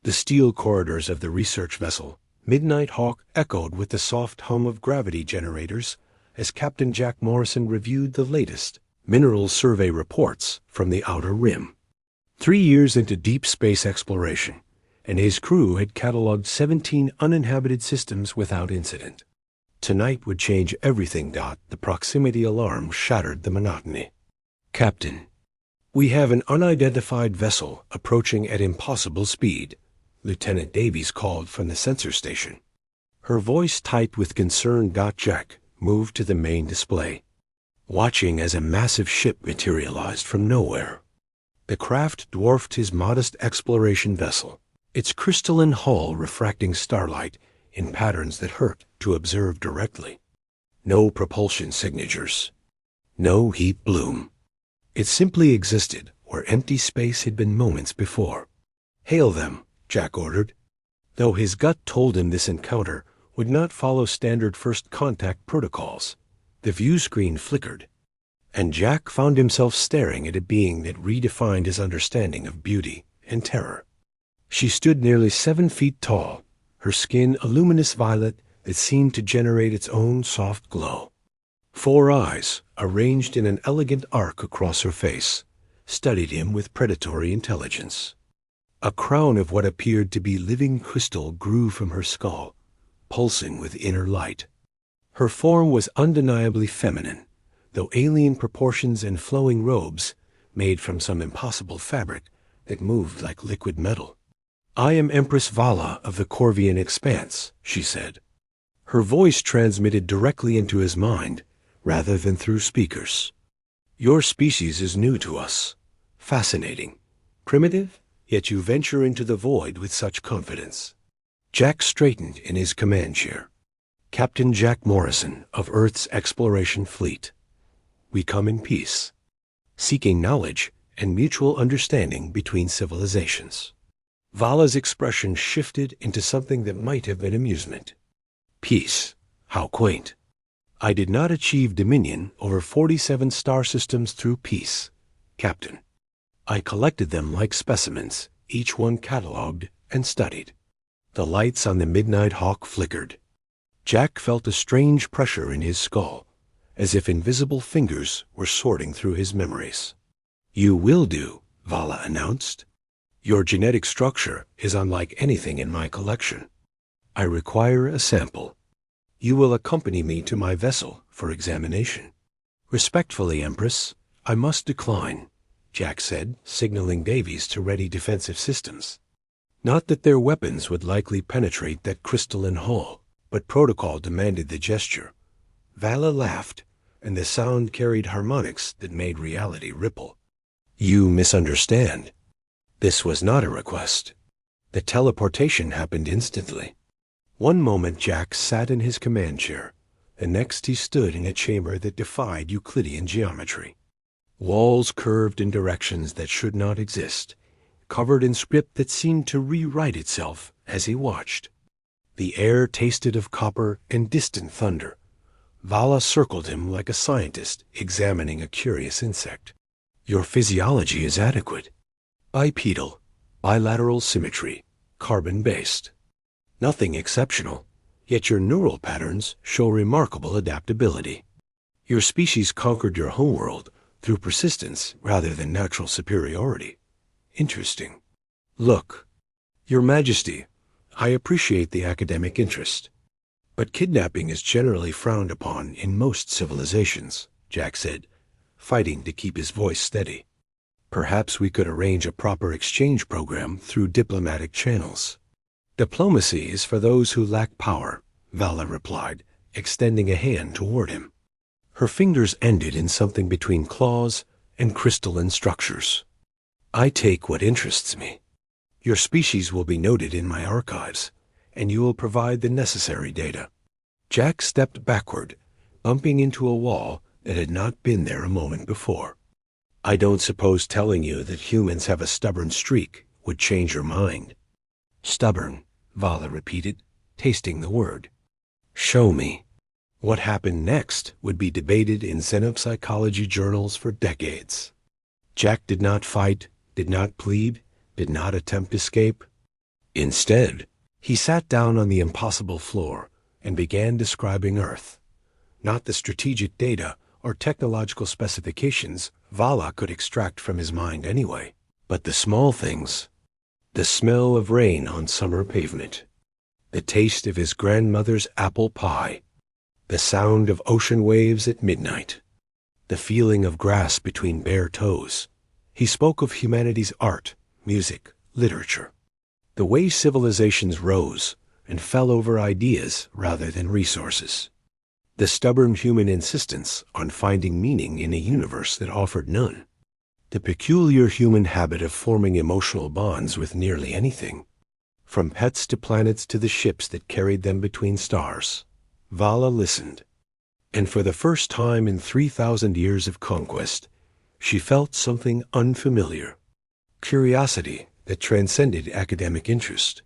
The steel corridors of the research vessel, Midnight Hawk, echoed with the soft hum of gravity generators as Captain Jack Morrison reviewed the latest mineral survey reports from the outer rim. 3 years into deep space exploration, and his crew had cataloged 17 uninhabited systems without incident. Tonight would change everything. The proximity alarm shattered the monotony. "Captain, we have an unidentified vessel approaching at impossible speed," Lieutenant Davies called from the sensor station. Her voice tight with concern. Jack moved to the main display, watching as a massive ship materialized from nowhere. The craft dwarfed his modest exploration vessel, its crystalline hull refracting starlight in patterns that hurt to observe directly. No propulsion signatures, no heat bloom. It simply existed where empty space had been moments before. "Hail them," Jack ordered, though his gut told him this encounter would not follow standard first contact protocols. The view screen flickered, and Jack found himself staring at a being that redefined his understanding of beauty and terror. She stood nearly 7 feet tall, her skin a luminous violet that seemed to generate its own soft glow. 4 eyes, arranged in an elegant arc across her face, studied him with predatory intelligence. A crown of what appeared to be living crystal grew from her skull, pulsing with inner light. Her form was undeniably feminine, though alien proportions and flowing robes made from some impossible fabric that moved like liquid metal. "I am Empress Vala of the Corvian Expanse," she said. Her voice transmitted directly into his mind rather than through speakers. "Your species is new to us. Fascinating. Primitive, yet you venture into the void with such confidence." Jack straightened in his command chair. "Captain Jack Morrison of Earth's Exploration Fleet. We come in peace, seeking knowledge and mutual understanding between civilizations." Vala's expression shifted into something that might have been amusement. "Peace? How quaint. I did not achieve dominion over 47 star systems through peace, Captain. I collected them like specimens, each one catalogued and studied." The lights on the Midnight Hawk flickered. Jack felt a strange pressure in his skull, as if invisible fingers were sorting through his memories. "You will do," Vala announced. "Your genetic structure is unlike anything in my collection. I require a sample. You will accompany me to my vessel for examination." "Respectfully, Empress, I must decline," Jack said, signaling Davies to ready defensive systems. Not that their weapons would likely penetrate that crystalline hull, but protocol demanded the gesture. Vala laughed, and the sound carried harmonics that made reality ripple. "You misunderstand. This was not a request. The teleportation happened instantly." One moment Jack sat in his command chair, the next he stood in a chamber that defied Euclidean geometry. Walls curved in directions that should not exist, covered in script that seemed to rewrite itself as he watched. The air tasted of copper and distant thunder. Vala circled him like a scientist examining a curious insect. "Your physiology is adequate. Bipedal, bilateral symmetry, carbon-based. Nothing exceptional, yet your neural patterns show remarkable adaptability. Your species conquered your homeworld through persistence rather than natural superiority. Interesting. Look, Your Majesty, I appreciate the academic interest, but kidnapping is generally frowned upon in most civilizations," Jack said, fighting to keep his voice steady. "Perhaps we could arrange a proper exchange program through diplomatic channels." "Diplomacy is for those who lack power," Vala replied, extending a hand toward him. Her fingers ended in something between claws and crystalline structures. "I take what interests me. Your species will be noted in my archives, and you will provide the necessary data." Jack stepped backward, bumping into a wall that had not been there a moment before. "I don't suppose telling you that humans have a stubborn streak would change your mind." "Stubborn," Vala repeated, tasting the word. "Show me." What happened next would be debated in xenopsychology journals for decades. Jack did not fight, did not plead, did not attempt escape. Instead, he sat down on the impossible floor and began describing Earth. Not the strategic data or technological specifications Vala could extract from his mind anyway, but the small things. The smell of rain on summer pavement, the taste of his grandmother's apple pie, the sound of ocean waves at midnight, the feeling of grass between bare toes. He spoke of humanity's art, music, literature, the way civilizations rose and fell over ideas rather than resources, the stubborn human insistence on finding meaning in a universe that offered none, the peculiar human habit of forming emotional bonds with nearly anything, from pets to planets to the ships that carried them between stars. Vala listened, and for the first time in 3,000 years of conquest, she felt something unfamiliar, curiosity that transcended academic interest,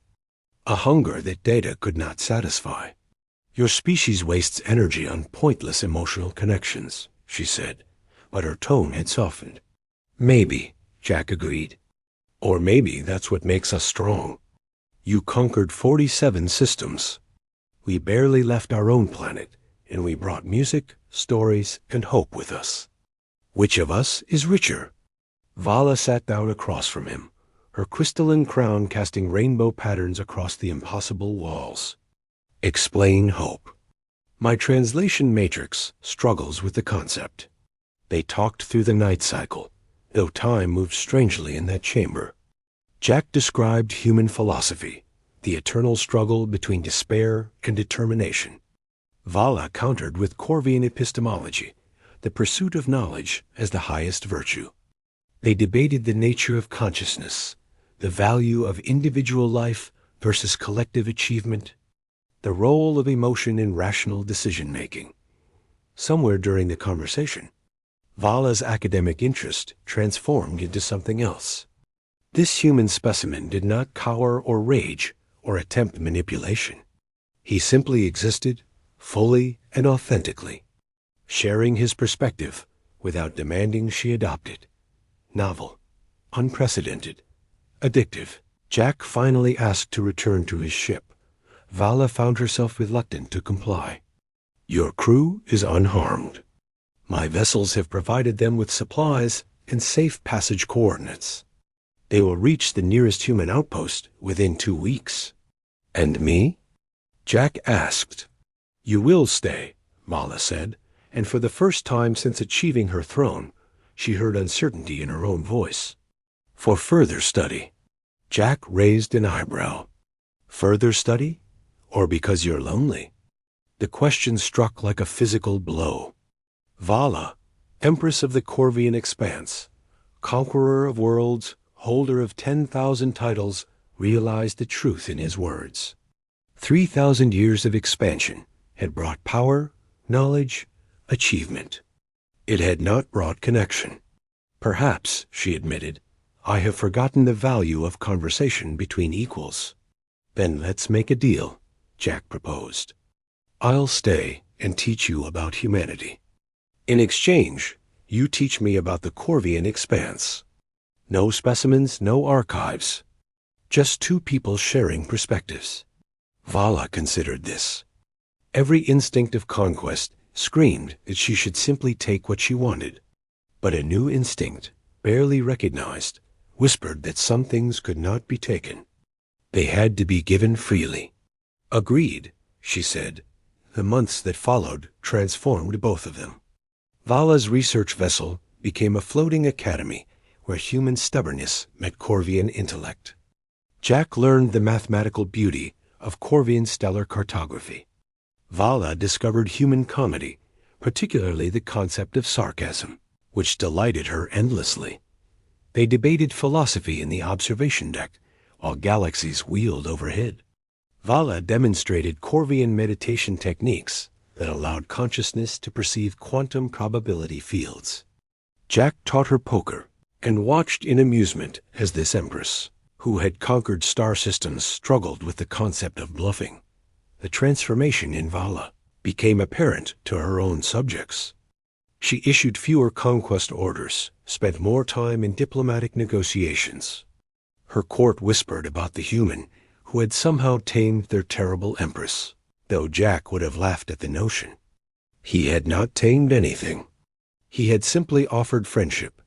a hunger that data could not satisfy. Your species wastes energy on pointless emotional connections, she said, but her tone had softened. Maybe, Jack agreed. Or maybe that's what makes us strong. You conquered 47 systems. We barely left our own planet, and we brought music, stories, and hope with us. Which of us is richer? Vala sat down across from him, her crystalline crown casting rainbow patterns across the impossible walls. Explain hope. My translation matrix struggles with the concept. They talked through the night cycle, though time moved strangely in that chamber. Jack described human philosophy, the eternal struggle between despair and determination. Vala countered with Corvian epistemology, the pursuit of knowledge as the highest virtue. They debated the nature of consciousness, the value of individual life versus collective achievement, the role of emotion in rational decision-making. Somewhere during the conversation, Vala's academic interest transformed into something else. This human specimen did not cower or rage or attempt manipulation. He simply existed, fully and authentically, sharing his perspective without demanding she adopt it. Novel, unprecedented, addictive. Jack finally asked to return to his ship. Vala found herself reluctant to comply. Your crew is unharmed. My vessels have provided them with supplies and safe passage coordinates. They will reach the nearest human outpost within 2 weeks. And me? Jack asked. You will stay, Vala said, and for the first time since achieving her throne, she heard uncertainty in her own voice. For further study. Jack raised an eyebrow. Further study? Or because you're lonely? The question struck like a physical blow. Vala, Empress of the Corvian Expanse, conqueror of worlds, holder of 10,000 titles, realized the truth in his words. 3,000 years of expansion had brought power, knowledge, achievement. It had not brought connection. Perhaps, she admitted, I have forgotten the value of conversation between equals. Then let's make a deal, Jack proposed. I'll stay and teach you about humanity. In exchange, you teach me about the Corvian Expanse. No specimens, no archives. Just two people sharing perspectives. Vala considered this. Every instinct of conquest screamed that she should simply take what she wanted. But a new instinct, barely recognized, whispered that some things could not be taken. They had to be given freely. Agreed, she said. The months that followed transformed both of them. Vala's research vessel became a floating academy where human stubbornness met Corvian intellect. Jack learned the mathematical beauty of Corvian stellar cartography. Vala discovered human comedy, particularly the concept of sarcasm, which delighted her endlessly. They debated philosophy in the observation deck, while galaxies wheeled overhead. Vala demonstrated Corvian meditation techniques that allowed consciousness to perceive quantum probability fields. Jack taught her poker and watched in amusement as this empress, who had conquered star systems, struggled with the concept of bluffing. The transformation in Vala became apparent to her own subjects. She issued fewer conquest orders, spent more time in diplomatic negotiations. Her court whispered about the human who had somehow tamed their terrible empress, though Jack would have laughed at the notion. He had not tamed anything. He had simply offered friendship,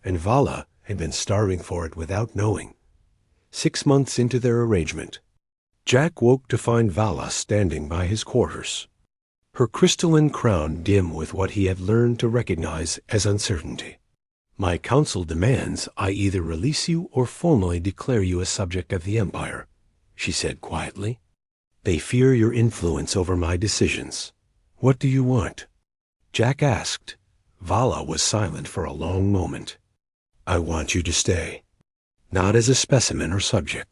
and Vala had been starving for it without knowing. 6 months into their arrangement, Jack woke to find Vala standing by his quarters, her crystalline crown dim with what he had learned to recognize as uncertainty. "My council demands I either release you or formally declare you a subject of the Empire," she said quietly. "They fear your influence over my decisions. What do you want?" Jack asked. Vala was silent for a long moment. "I want you to stay. Not as a specimen or subject.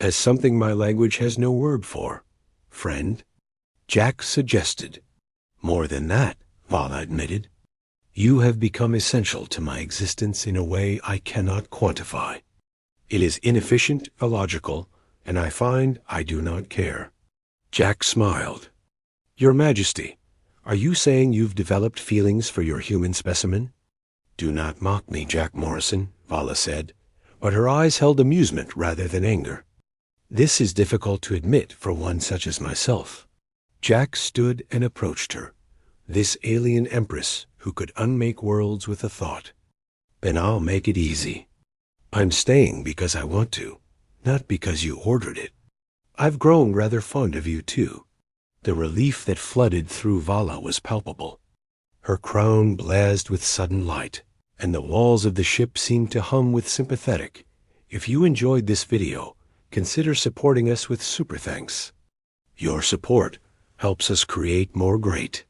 As something my language has no word for. Friend?" Jack suggested. "More than that," Vala admitted. "You have become essential to my existence in a way I cannot quantify. It is inefficient, illogical, and I find I do not care." Jack smiled. "Your Majesty, are you saying you've developed feelings for your human specimen?" "Do not mock me, Jack Morrison," Vala said, but her eyes held amusement rather than anger. "This is difficult to admit for one such as myself." Jack stood and approached her, this alien empress who could unmake worlds with a thought. "Then I'll make it easy. I'm staying because I want to, not because you ordered it. I've grown rather fond of you, too." The relief that flooded through Vala was palpable. Her crown blazed with sudden light, and the walls of the ship seemed to hum with sympathetic. If you enjoyed this video, consider supporting us with super thanks. Your support helps us create more great.